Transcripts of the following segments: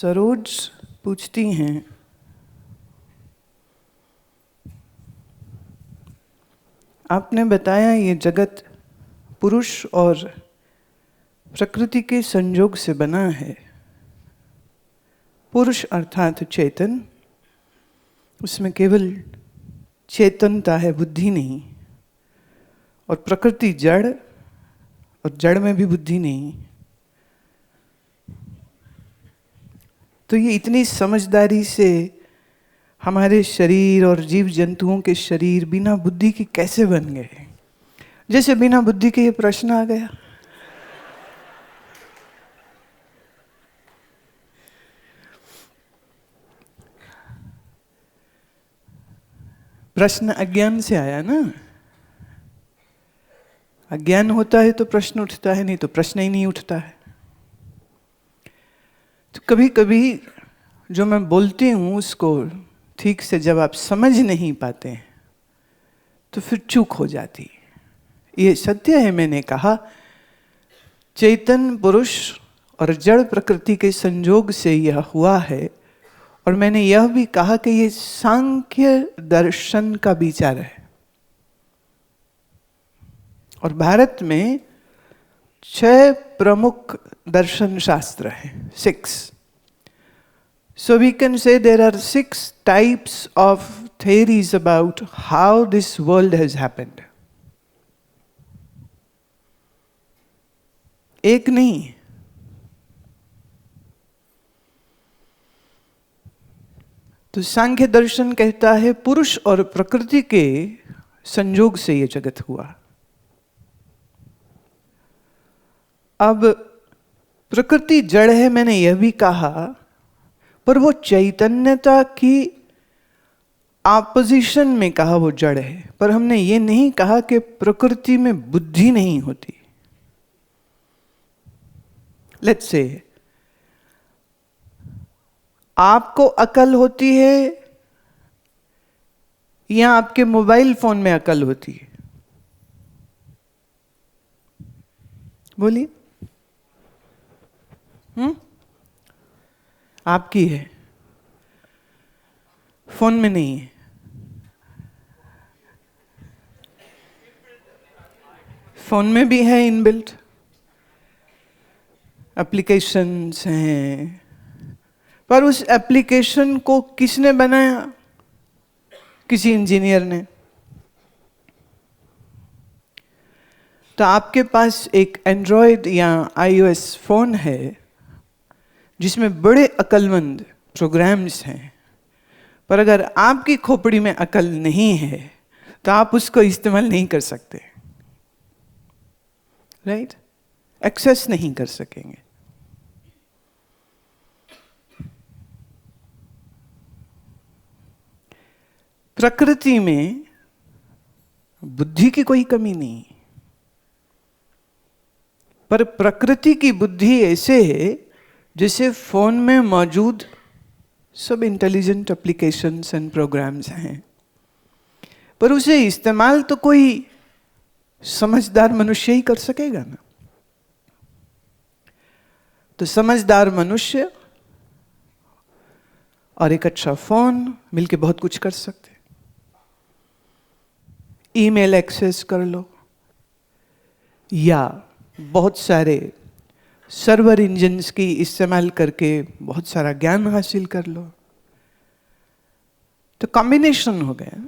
सरोज पूछती हैं, आपने बताया ये जगत पुरुष और प्रकृति के संयोग से बना है। पुरुष अर्थात चेतन, उसमें केवल चेतनता है, बुद्धि नहीं। और प्रकृति जड़, और जड़ में भी बुद्धि नहीं। तो ये इतनी समझदारी से हमारे शरीर और जीव जंतुओं के शरीर बिना बुद्धि के कैसे बन गए? जैसे बिना बुद्धि के ये प्रश्न आ गया। प्रश्न अज्ञान से आया ना। अज्ञान होता है तो प्रश्न उठता है, नहीं तो प्रश्न ही नहीं उठता है। तो कभी कभी जो मैं बोलती हूँ उसको ठीक से जब आप समझ नहीं पाते हैं तो फिर चूक हो जाती है। ये सत्य है। मैंने कहा चेतन पुरुष और जड़ प्रकृति के संयोग से यह हुआ है। और मैंने यह भी कहा कि ये सांख्य दर्शन का विचार है। और भारत में 6 प्रमुख दर्शन शास्त्र हैं, 6। So we can say there are 6 types of theories about how this world has happened. एक नहीं। तो सांख्य दर्शन कहता है पुरुष और प्रकृति के संयोग से ये जगत हुआ। अब प्रकृति जड़ है, मैंने यह भी कहा, पर वो चैतन्यता की ऑपोजिशन में कहा वो जड़ है। पर हमने ये नहीं कहा कि प्रकृति में बुद्धि नहीं होती। लेट्स से आपको अकल होती है या आपके मोबाइल फोन में अकल होती है? बोलिए। आपकी है, फोन में नहीं है। फोन में भी है इनबिल्ट एप्लीकेशंस हैं, पर उस एप्लीकेशन को किसने बनाया? किसी इंजीनियर ने। तो आपके पास एक एंड्रॉयड या iOS फोन है जिसमें बड़े अक्लमंद प्रोग्राम्स हैं, पर अगर आपकी खोपड़ी में अकल नहीं है तो आप उसको इस्तेमाल नहीं कर सकते, राइट? एक्सेस नहीं कर सकेंगे। प्रकृति में बुद्धि की कोई कमी नहीं, पर प्रकृति की बुद्धि ऐसे है जैसे फोन में मौजूद सब इंटेलिजेंट एप्लीकेशंस एंड प्रोग्राम्स हैं, पर उसे इस्तेमाल तो कोई समझदार मनुष्य ही कर सकेगा ना। तो समझदार मनुष्य और एक अच्छा फोन मिलके बहुत कुछ कर सकते। ईमेल एक्सेस कर लो या बहुत सारे सर्वर इंजन्स की इस्तेमाल करके बहुत सारा ज्ञान हासिल कर लो। तो कॉम्बिनेशन हो गया।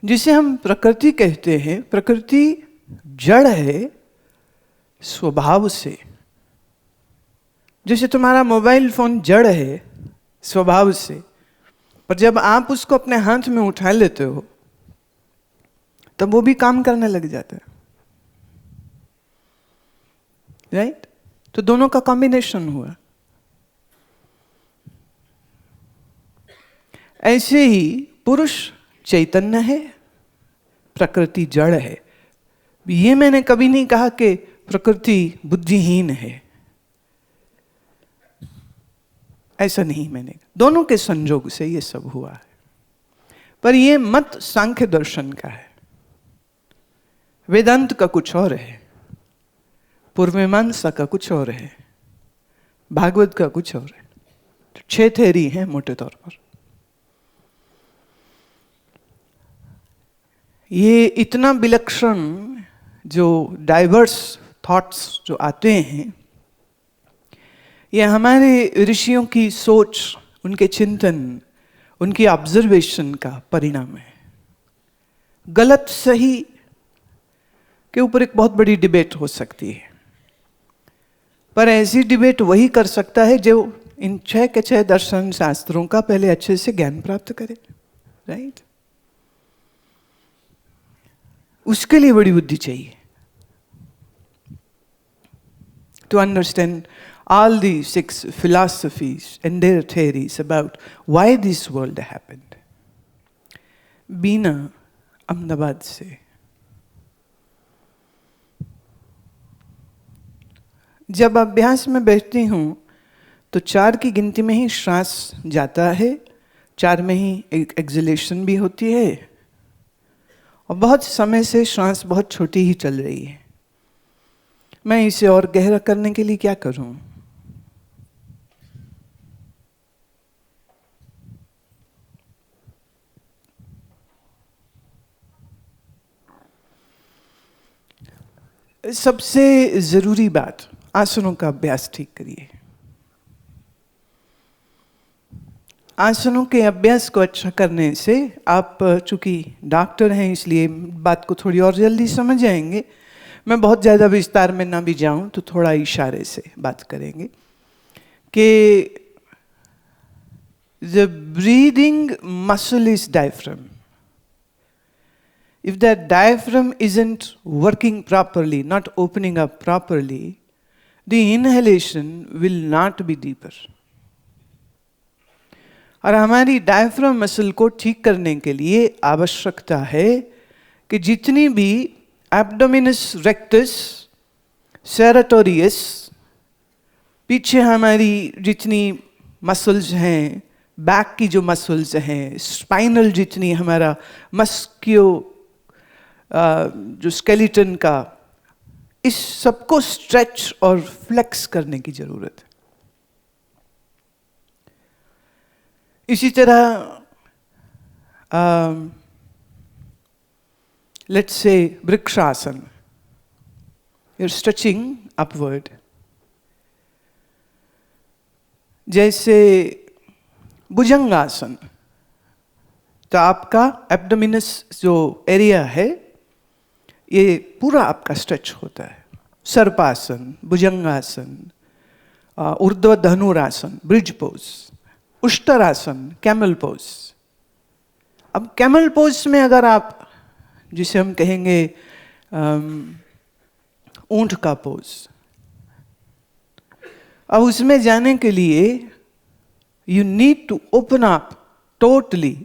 जिसे हम प्रकृति कहते हैं, प्रकृति जड़ है स्वभाव से। जैसे तुम्हारा मोबाइल फोन जड़ है स्वभाव से, पर जब आप उसको अपने हाथ में उठा लेते हो तब वो भी काम करने लग जाता है, राइट? तो दोनों का कॉम्बिनेशन हुआ। ऐसे ही पुरुष चैतन्य है, प्रकृति जड़ है। ये मैंने कभी नहीं कहा कि प्रकृति बुद्धिहीन है, ऐसा नहीं मैंने। दोनों के संयोग से ये सब हुआ है। पर ये मत सांख्य दर्शन का है, वेदांत का कुछ और है, पूर्व मीमांसा का कुछ और है। भागवत का कुछ और है। 6 थ्योरी हैं मोटे तौर पर। ये इतना विलक्षण जो डाइवर्स थॉट्स जो आते हैं, ये हमारे ऋषियों की सोच, उनके चिंतन, उनकी ऑब्जर्वेशन का परिणाम है। गलत सही के ऊपर एक बहुत बड़ी डिबेट हो सकती है, पर ऐसी डिबेट वही कर सकता है जो इन 6 के 6 दर्शन शास्त्रों का पहले अच्छे से ज्ञान प्राप्त करे, राइट? उसके लिए बड़ी बुद्धि चाहिए to understand all the 6 philosophies and their theories about why this world happened. बीना अहमदाबाद से। जब अभ्यास में बैठती हूँ तो 4 की गिनती में ही श्वास जाता है, 4 में ही एक एक्सलेशन भी होती है, और बहुत समय से श्वास बहुत छोटी ही चल रही है। मैं इसे और गहरा करने के लिए क्या करूँ? सबसे जरूरी बात, आसनों का अभ्यास ठीक करिए। आसनों के अभ्यास को अच्छा करने से आप, चूंकि डॉक्टर हैं इसलिए बात को थोड़ी और जल्दी समझ जाएंगे। मैं बहुत ज़्यादा विस्तार में ना भी जाऊं तो थोड़ा इशारे से बात करेंगे कि the breathing muscle is diaphragm. If that diaphragm isn't working properly, not opening up properly, the inhalation will not be deeper. और हमारी डायफ्राम मसल को ठीक करने के लिए आवश्यकता है कि जितनी भी एब्डोमिनस रेक्टस, सेरेटोरियस, पीछे हमारी जितनी मसल्स हैं, बैक की जो मसल्स हैं, स्पाइनल जितनी हमारा मस्क्यो जो स्केलेटन का, इस सबको स्ट्रेच और फ्लेक्स करने की जरूरत है। इसी तरह let's say vrikshasana, you're stretching upward. जैसे भुजंगासन, तो आपका एब्डोमिनस जो एरिया है ये पूरा आपका स्ट्रेच होता है। सर्पासन, भुजंगासन, ऊर्ध्व धनुरासन, ब्रिज पोज, उष्टरासन, कैमल पोज। अब कैमल पोज में अगर आप, जिसे हम कहेंगे ऊंट का पोज, अब उसमें जाने के लिए you need to open up totally,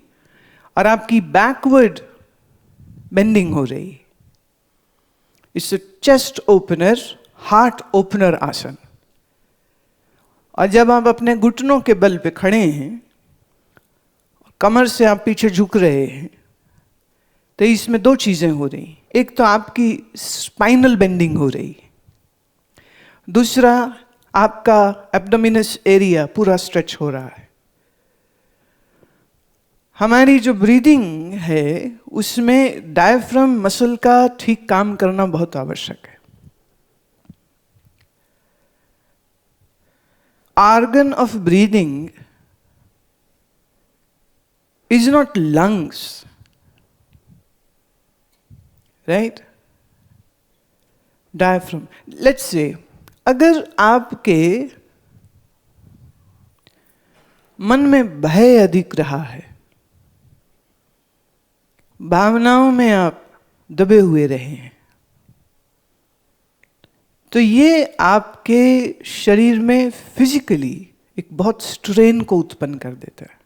और आपकी बैकवर्ड बेंडिंग हो रही। It's a chest opener, heart opener आसन। और जब आप अपने घुटनों के बल पे खड़े हैं, कमर से आप पीछे झुक रहे हैं, तो इसमें 2 चीजें हो रही। एक तो आपकी स्पाइनल बेंडिंग हो रही, दूसरा आपका एब्डोमिनस एरिया पूरा स्ट्रेच हो रहा है। हमारी जो ब्रीदिंग है उसमें डायफ्राम मसल का ठीक काम करना बहुत आवश्यक है। Organ of breathing is not lungs, right? Diaphragm. Let's say अगर आपके मन में भय अधिक रहा है, भावनाओं में आप दबे हुए रहे हैं, तो ये आपके शरीर में फिजिकली एक बहुत स्ट्रेन को उत्पन्न कर देता है,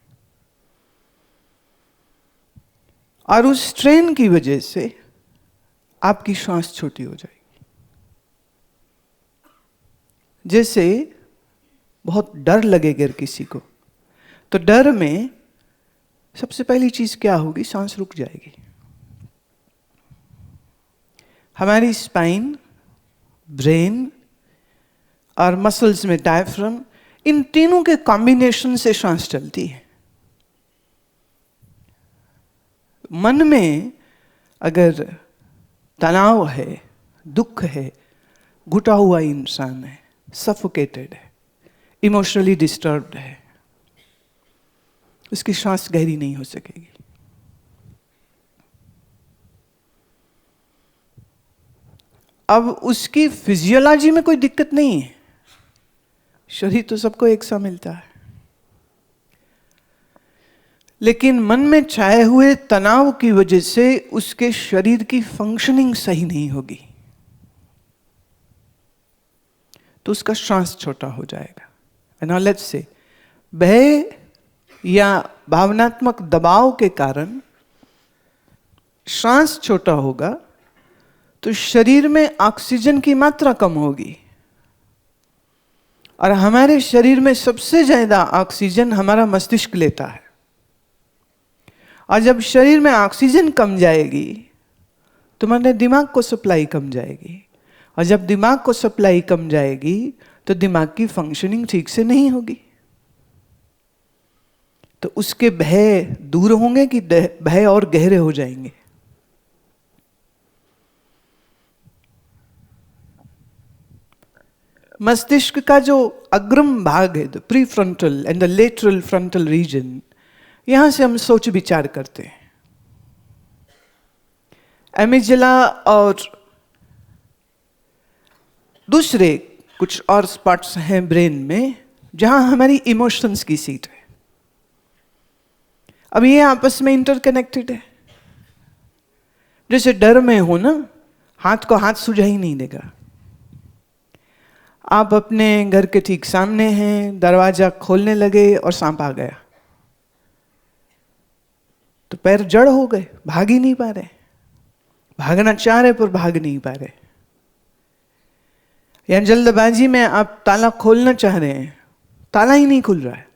और उस स्ट्रेन की वजह से आपकी श्वास छोटी हो जाएगी। जैसे बहुत डर लगेगा किसी को, तो डर में सबसे पहली चीज क्या होगी? सांस रुक जाएगी। हमारी स्पाइन, ब्रेन और मसल्स में डायफ्राम, इन तीनों के कॉम्बिनेशन से श्वास चलती है। मन में अगर तनाव है, दुख है, घुटा हुआ इंसान है, सफोकेटेड है, इमोशनली डिस्टर्ब्ड है, उसकी सांस गहरी नहीं हो सकेगी। अब उसकी फिजियोलॉजी में कोई दिक्कत नहीं है, शरीर तो सबको एक सा मिलता है, लेकिन मन में छाए हुए तनाव की वजह से उसके शरीर की फंक्शनिंग सही नहीं होगी, तो उसका श्वास छोटा हो जाएगा। एंड नाउ लेट्स से भय या भावनात्मक दबाव के कारण श्वास छोटा होगा तो शरीर में ऑक्सीजन की मात्रा कम होगी, और हमारे शरीर में सबसे ज्यादा ऑक्सीजन हमारा मस्तिष्क लेता है। और जब शरीर में ऑक्सीजन कम जाएगी तो हमारे दिमाग को सप्लाई कम जाएगी, और जब दिमाग को सप्लाई कम जाएगी तो दिमाग की फंक्शनिंग ठीक से नहीं होगी। तो उसके भय दूर होंगे कि भय और गहरे हो जाएंगे। मस्तिष्क का जो अग्रिम भाग है, the pre frontal and the lateral frontal region, यहां से हम सोच विचार करते हैं। एमिजिला और दूसरे कुछ और स्पॉट्स हैं ब्रेन में जहां हमारी इमोशंस की सीट है। अब ये आपस में इंटरकनेक्टेड है। जैसे डर में हो ना, हाथ को हाथ सुझा ही नहीं देगा। आप अपने घर के ठीक सामने हैं, दरवाजा खोलने लगे और सांप आ गया, तो पैर जड़ हो गए, भाग ही नहीं पा रहे। भागना चाह रहे पर भाग नहीं पा रहे। या जल्दबाजी में आप ताला खोलना चाह रहे हैं, ताला ही नहीं खुल रहा है,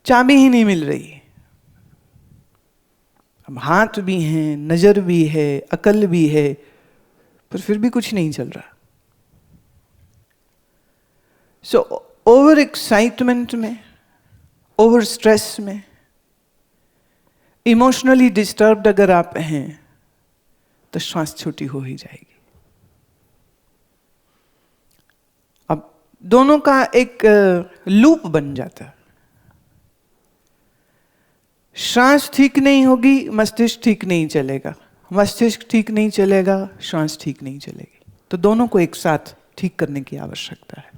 चाबी ही नहीं मिल रही। अब हाथ भी हैं, नजर भी है, अकल भी है, पर फिर भी कुछ नहीं चल रहा। सो ओवर एक्साइटमेंट में, ओवर स्ट्रेस में, इमोशनली डिस्टर्ब्ड अगर आप हैं तो श्वास छोटी हो ही जाएगी। अब दोनों का एक लूप बन जाता है। श्वास ठीक नहीं होगी, मस्तिष्क ठीक नहीं चलेगा, मस्तिष्क ठीक नहीं चलेगा, श्वास ठीक नहीं चलेगी। तो दोनों को एक साथ ठीक करने की आवश्यकता है।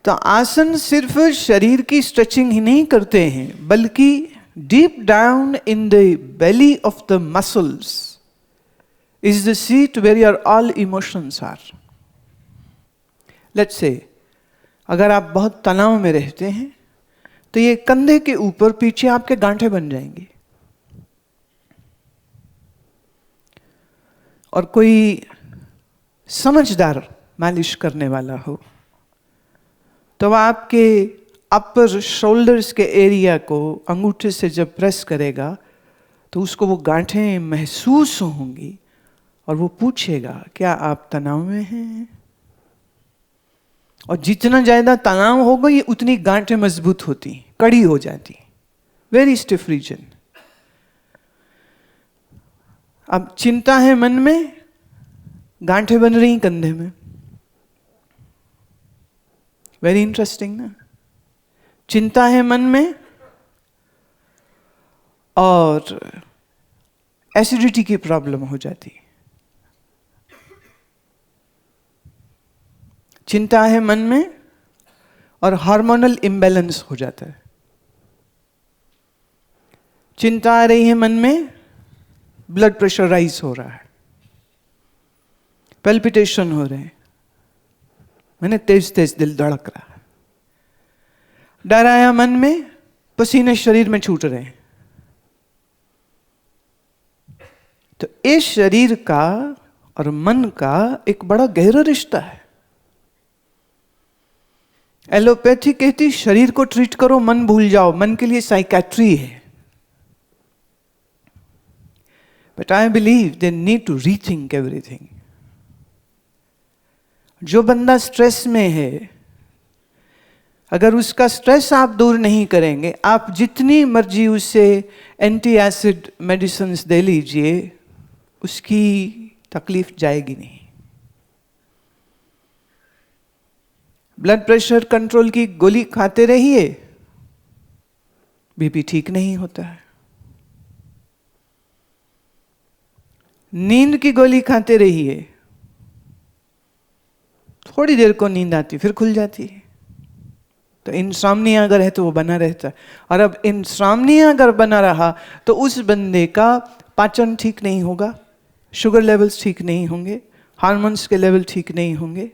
तो आसन सिर्फ शरीर की स्ट्रेचिंग ही नहीं करते हैं, बल्कि deep down in the belly of the muscles is the seat where your all emotions are. Let's say अगर आप बहुत तनाव में रहते हैं तो ये कंधे के ऊपर पीछे आपके गांठें बन जाएंगी, और कोई समझदार मालिश करने वाला हो तो आपके अपर शोल्डर्स के एरिया को अंगूठे से जब प्रेस करेगा तो उसको वो गांठें महसूस होंगी, और वो पूछेगा क्या आप तनाव में हैं। और जितना ज्यादा तनाव होगा ये उतनी गांठें मजबूत होती, कड़ी हो जाती, वेरी स्टिफ रीजन। अब चिंता है मन में, गांठें बन रही कंधे में। वेरी इंटरेस्टिंग ना। चिंता है मन में और एसिडिटी की प्रॉब्लम हो जाती। चिंता है मन में और हार्मोनल इम्बैलेंस हो जाता है। चिंता आ रही है मन में, ब्लड प्रेशर राइज हो रहा है, पैल्पिटेशन हो रहे हैं, मैंने तेज तेज दिल धड़क रहा है। डर आया मन में, पसीने शरीर में छूट रहे हैं। तो इस शरीर का और मन का एक बड़ा गहरा रिश्ता है। एलोपैथी कहती शरीर को ट्रीट करो, मन भूल जाओ, मन के लिए साइकेट्री है। But I believe they need to rethink everything. जो बंदा स्ट्रेस में है, अगर उसका स्ट्रेस आप दूर नहीं करेंगे, आप जितनी मर्जी उससे एंटी एसिड मेडिसिन दे लीजिए, उसकी तकलीफ जाएगी नहीं। ब्लड प्रेशर कंट्रोल की गोली खाते रहिए, बीपी ठीक नहीं होता है। नींद की गोली खाते रहिए, थोड़ी देर को नींद आती फिर खुल जाती है। तो इंसोम्निया अगर है तो वो बना रहता है। और अब इंसोम्निया अगर बना रहा तो उस बंदे का पाचन ठीक नहीं होगा, शुगर लेवल्स ठीक नहीं होंगे, हार्मोन्स के लेवल ठीक नहीं होंगे,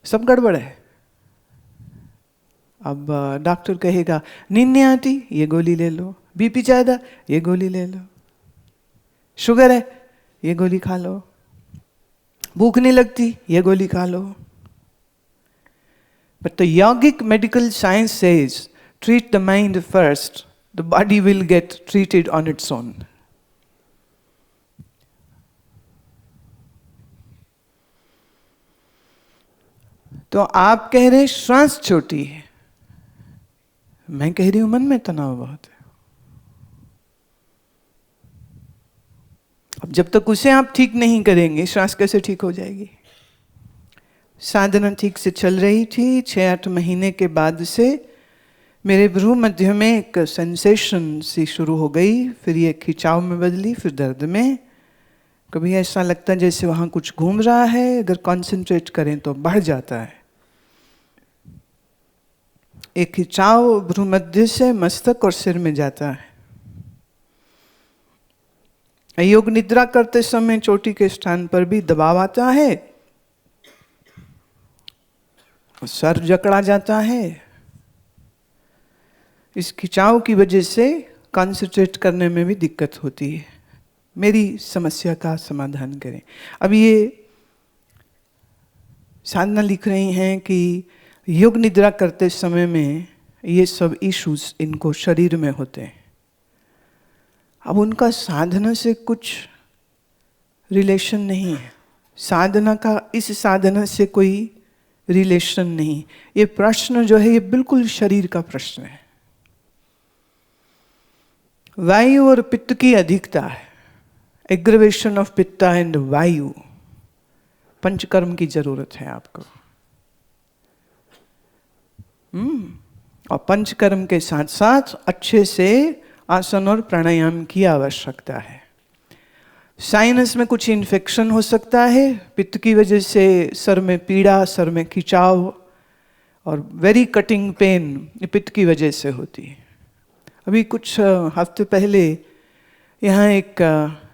सब गड़बड़ है। अब डॉक्टर कहेगा नींद नहीं आती, ये गोली ले लो, बीपी ज्यादा, ये गोली ले लो, शुगर है, ये गोली खा लो, भूख नहीं लगती, ये गोली खा लो। But the yogic medical science says, treat the mind first, the body will get treated on its own. तो आप कह रहे श्वास छोटी है, मैं कह रही हूं मन में तनाव बहुत है। अब जब तक उसे आप ठीक नहीं करेंगे, श्वास कैसे ठीक हो जाएगी? साधना ठीक से चल रही थी, 6-8 महीने के बाद से मेरे भ्रू मध्य में एक सेंसेशन सी शुरू हो गई, फिर ये खिंचाव में बदली, फिर दर्द में। कभी ऐसा लगता है जैसे वहाँ कुछ घूम रहा है, अगर कंसंट्रेट करें तो बढ़ जाता है। एक खिंचाव भ्रू मध्य से मस्तक और सिर में जाता है। योग निद्रा करते समय चोटी के स्थान पर भी दबाव आता है, सर जकड़ा जाता है। इस खिंचाव की वजह से कंसंट्रेट करने में भी दिक्कत होती है। मेरी समस्या का समाधान करें। अब ये साधना लिख रही हैं कि योग निद्रा करते समय में ये सब इश्यूज इनको शरीर में होते हैं। अब उनका साधना से कुछ रिलेशन नहीं है, साधना का इस साधना से कोई रिलेशन नहीं। ये प्रश्न जो है ये बिल्कुल शरीर का प्रश्न है। वायु और पित्त की अधिकता है, एग्रेवेशन ऑफ पित्ता एंड वायु। पंचकर्म की जरूरत है आपको। और पंचकर्म के साथ साथ अच्छे से आसन और प्राणायाम की आवश्यकता है। साइनस में कुछ इन्फेक्शन हो सकता है, पित्त की वजह से सर में पीड़ा, सर में खिंचाव और वेरी कटिंग पेन पित्त की वजह से होती है। अभी कुछ हफ्ते पहले यहाँ एक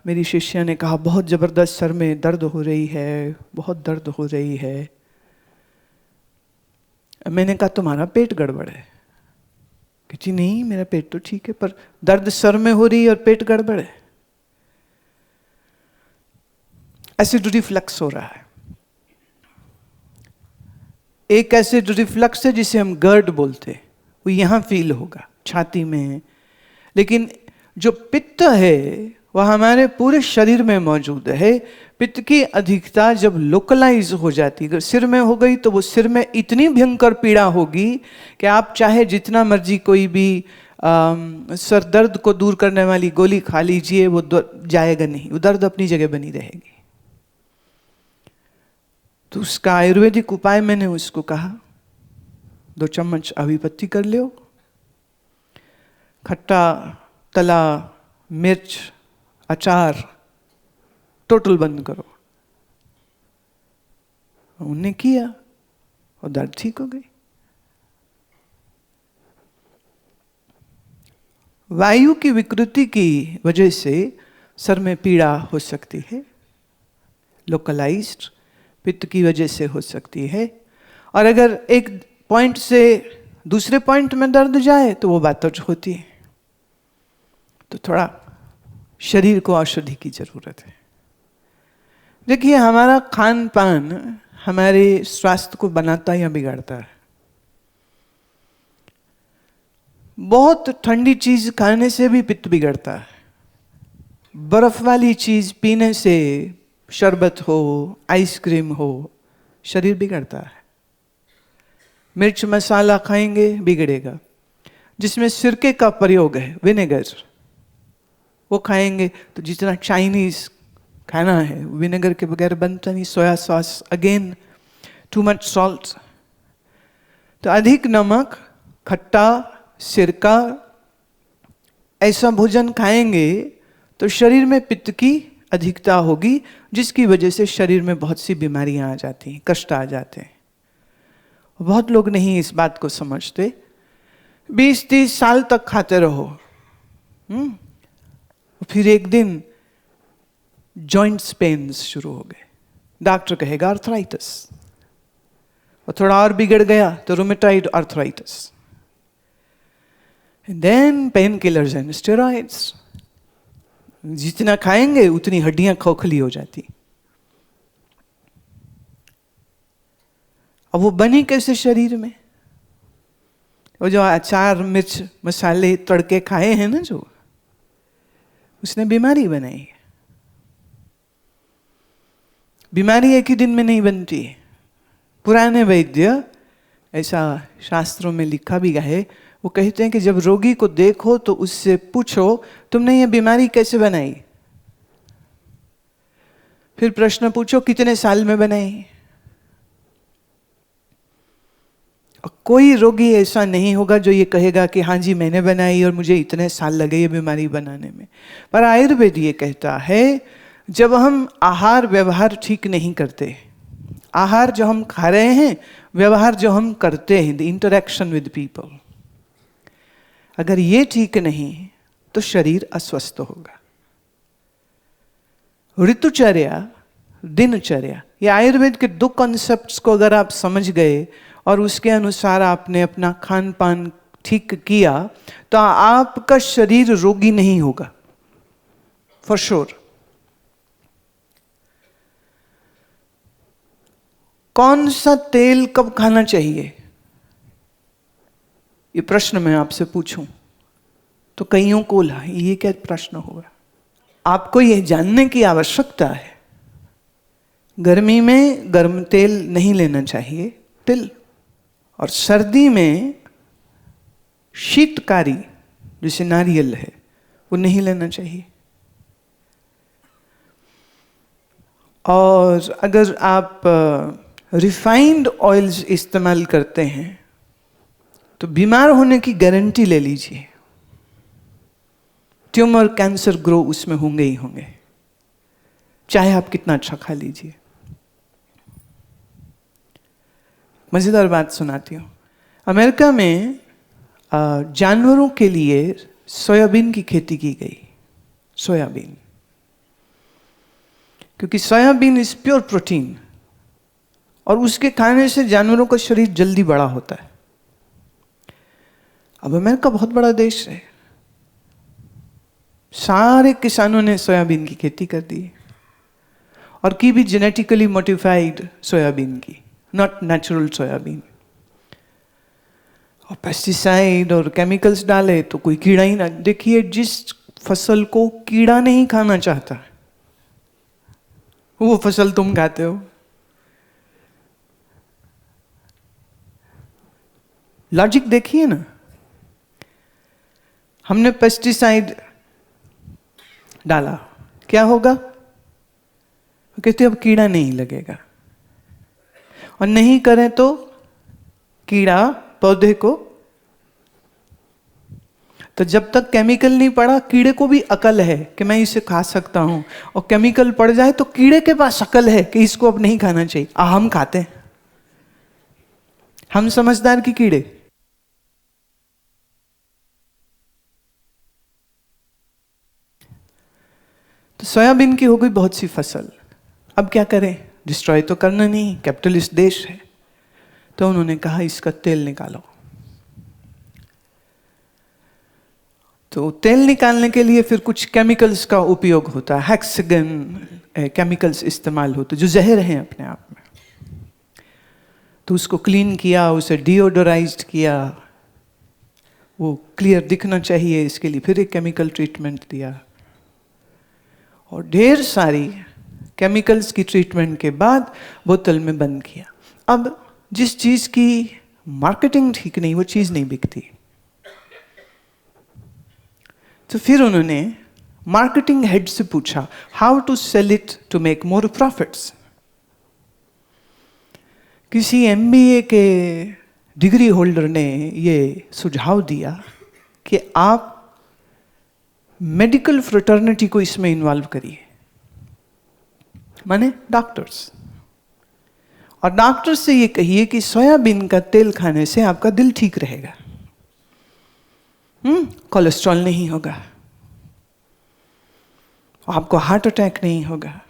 मेरी शिष्या ने कहा बहुत ज़बरदस्त सर में दर्द हो रही है, बहुत दर्द हो रही है। मैंने कहा तुम्हारा पेट गड़बड़ है। कहती नहीं मेरा पेट तो ठीक है, पर दर्द सर में हो रही है और पेट गड़बड़ है। एसिड रिफ्लक्स हो रहा है। एक एसिड रिफ्लक्स है जिसे हम गर्ड बोलते हैं, वो यहाँ फील होगा छाती में। लेकिन जो पित्त है वह हमारे पूरे शरीर में मौजूद है। पित्त की अधिकता जब लोकलाइज हो जाती, अगर सिर में हो गई तो वो सिर में इतनी भयंकर पीड़ा होगी कि आप चाहे जितना मर्जी कोई भी सर दर्द को दूर करने वाली गोली खा लीजिए, वो जाएगा नहीं, वो दर्द अपनी जगह बनी रहेगी। तो उसका आयुर्वेदिक उपाय मैंने उसको कहा 2 चम्मच अभिपत्ति कर लो, खट्टा तला मिर्च अचार टोटल बंद करो। उन्होंने किया और दर्द ठीक हो गई। वायु की विकृति की वजह से सर में पीड़ा हो सकती है, लोकलाइज्ड, पित्त की वजह से हो सकती है। और अगर एक पॉइंट से दूसरे पॉइंट में दर्द जाए तो वो वातज होती है। तो थोड़ा शरीर को औषधि की जरूरत है। देखिए हमारा खान पान हमारे स्वास्थ्य को बनाता या बिगाड़ता है। बहुत ठंडी चीज खाने से भी पित्त बिगड़ता है। बर्फ वाली चीज पीने से, शरबत हो, आइसक्रीम हो, शरीर बिगड़ता है। मिर्च मसाला खाएंगे, बिगड़ेगा। जिसमें सिरके का प्रयोग है, विनेगर, वो खाएंगे तो जितना चाइनीज खाना है विनेगर के बगैर बनता नहीं। Soya sauce, again too much salt. तो अधिक नमक, खट्टा, सिरका, ऐसा भोजन खाएंगे तो शरीर में पित्त की अधिकता होगी, जिसकी वजह से शरीर में बहुत सी बीमारियां आ जाती हैं, कष्ट आ जाते हैं। बहुत लोग नहीं इस बात को समझते। 20-30 साल तक खाते रहो, फिर एक दिन जॉइंट्स पेन्स शुरू हो गए, डॉक्टर कहेगा आर्थराइटिस, और थोड़ा और बिगड़ गया तो rheumatoid arthritis, then pain killers and steroids. जितना खाएंगे उतनी हड्डियां खोखली हो जाती। अब वो बनी कैसे शरीर में? वो जो अचार, मिर्च, मसाले, तड़के खाए हैं ना, जो उसने बीमारी बनाई है। बीमारी एक ही दिन में नहीं बनती है। पुराने वैद्य, ऐसा शास्त्रों में लिखा भी है, वो कहते हैं कि जब रोगी को देखो तो उससे पूछो तुमने ये बीमारी कैसे बनाई, फिर प्रश्न पूछो कितने साल में बनाई। कोई रोगी ऐसा नहीं होगा जो ये कहेगा कि हाँ जी मैंने बनाई और मुझे इतने साल लगे ये बीमारी बनाने में। पर आयुर्वेद ये कहता है जब हम आहार व्यवहार ठीक नहीं करते, आहार जो हम खा रहे हैं, व्यवहार जो हम करते हैं, द इंटरेक्शन विद पीपल, अगर ये ठीक नहीं तो शरीर अस्वस्थ होगा। ऋतुचर्या, दिनचर्या, ये आयुर्वेद के 2 कॉन्सेप्ट्स को अगर आप समझ गए और उसके अनुसार आपने अपना खान पान ठीक किया तो आपका शरीर रोगी नहीं होगा, फॉर श्योर। कौन सा तेल कब खाना चाहिए, ये प्रश्न मैं आपसे पूछूं तो कईयों को ये क्या प्रश्न होगा? आपको यह जानने की आवश्यकता है गर्मी में गर्म तेल नहीं लेना चाहिए, तिल, और सर्दी में शीतकारी जैसे नारियल है वो नहीं लेना चाहिए। और अगर आप रिफाइंड ऑयल्स इस्तेमाल करते हैं तो बीमार होने की गारंटी ले लीजिए। ट्यूमर, कैंसर ग्रो उसमें होंगे ही होंगे, चाहे आप कितना अच्छा खा लीजिए। मजेदार बात सुनाती हूँ। अमेरिका में जानवरों के लिए सोयाबीन की खेती की गई। सोयाबीन, क्योंकि सोयाबीन इज प्योर प्रोटीन और उसके खाने से जानवरों का शरीर जल्दी बड़ा होता है। अब अमेरिका बहुत बड़ा देश है, सारे किसानों ने सोयाबीन की खेती कर दी, और की भी जेनेटिकली मॉडिफाइड सोयाबीन की, नॉट नेचुरल सोयाबीन। और पेस्टिसाइड और केमिकल्स डाले तो कोई कीड़ा ही ना। देखिए, जिस फसल को कीड़ा नहीं खाना चाहता वो फसल तुम खाते हो। लॉजिक देखिए ना। हमने पेस्टिसाइड डाला, क्या होगा? कहते अब कीड़ा नहीं लगेगा, और नहीं करें तो कीड़ा पौधे को, तो जब तक केमिकल नहीं पड़ा कीड़े को भी अकल है कि मैं इसे खा सकता हूं, और केमिकल पड़ जाए तो कीड़े के पास अकल है कि इसको अब नहीं खाना चाहिए। हम खाते हैं, हम समझदार की कीड़े। तो सोयाबीन की हो गई बहुत सी फसल। अब क्या करें? डिस्ट्रॉय तो करना नहीं, कैपिटलिस्ट देश है। तो उन्होंने कहा इसका तेल निकालो। तो तेल निकालने के लिए फिर कुछ केमिकल्स का उपयोग होता है, हेक्सागन केमिकल्स इस्तेमाल होते जो जहर हैं अपने आप में। तो उसको क्लीन किया, उसे डिओडोराइज्ड किया, वो क्लियर दिखना चाहिए इसके लिए फिर एक केमिकल ट्रीटमेंट दिया, और ढेर सारी केमिकल्स की ट्रीटमेंट के बाद बोतल में बंद किया। अब जिस चीज की मार्केटिंग ठीक नहीं, वो चीज नहीं बिकती। तो फिर उन्होंने मार्केटिंग हेड से पूछा, how to sell it to make more profits. किसी MBA के डिग्री होल्डर ने ये सुझाव दिया कि आप मेडिकल फ्रेटर्निटी को इसमें इन्वॉल्व करिए, माने डॉक्टर्स। और डॉक्टर से ये कहिए कि सोयाबीन का तेल खाने से आपका दिल ठीक रहेगा, कोलेस्ट्रॉल नहीं होगा, आपको हार्ट अटैक नहीं होगा।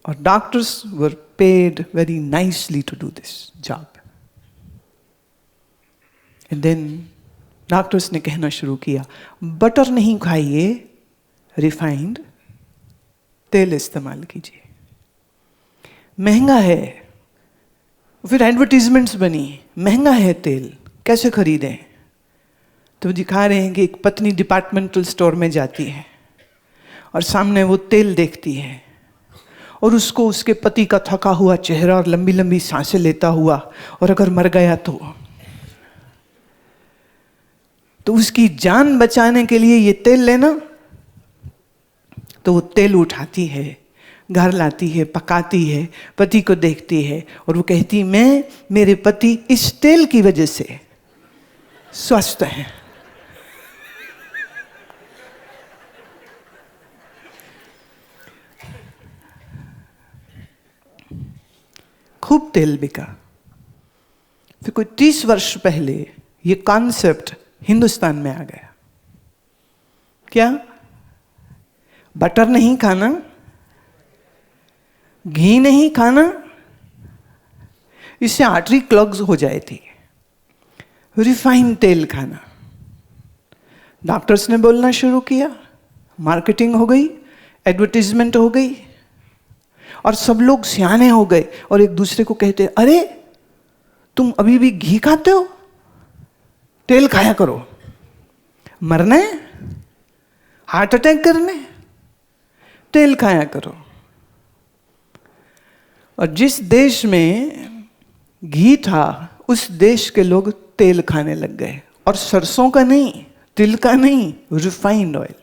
और doctors were paid very nicely to do this job. And then doctors ने कहना शुरू किया, बटर नहीं खाइए, रिफाइंड तेल इस्तेमाल कीजिए, महंगा है। फिर एडवर्टीजमेंट्स बनी, महंगा है तेल, कैसे खरीदें। तो दिखा रहे हैं कि एक पत्नी डिपार्टमेंटल स्टोर में जाती है और सामने वो तेल देखती है और उसको उसके पति का थका हुआ चेहरा और लंबी लंबी सांसें लेता हुआ, और अगर मर गया तो उसकी जान बचाने के लिए ये तेल लेना। तो वो तेल उठाती है, घर लाती है, पकाती है, पति को देखती है और वो कहती, मैं, मेरे पति इस तेल की वजह से स्वस्थ हैं। खूब तेल बिका। फिर कोई 30 वर्ष पहले ये कॉन्सेप्ट हिंदुस्तान में आ गया। क्या? बटर नहीं खाना, घी नहीं खाना, इससे आर्टरी क्लॉग्स हो जाए थी। रिफाइंड तेल खाना। डॉक्टर्स ने बोलना शुरू किया, मार्केटिंग हो गई, एडवर्टीजमेंट हो गई, और सब लोग सियाने हो गए और एक दूसरे को कहते, अरे तुम अभी भी घी खाते हो, तेल खाया करो, मरना है, हार्ट अटैक करने, तेल खाया करो। और जिस देश में घी था उस देश के लोग तेल खाने लग गए, और सरसों का नहीं, तिल का नहीं, रिफाइंड ऑयल।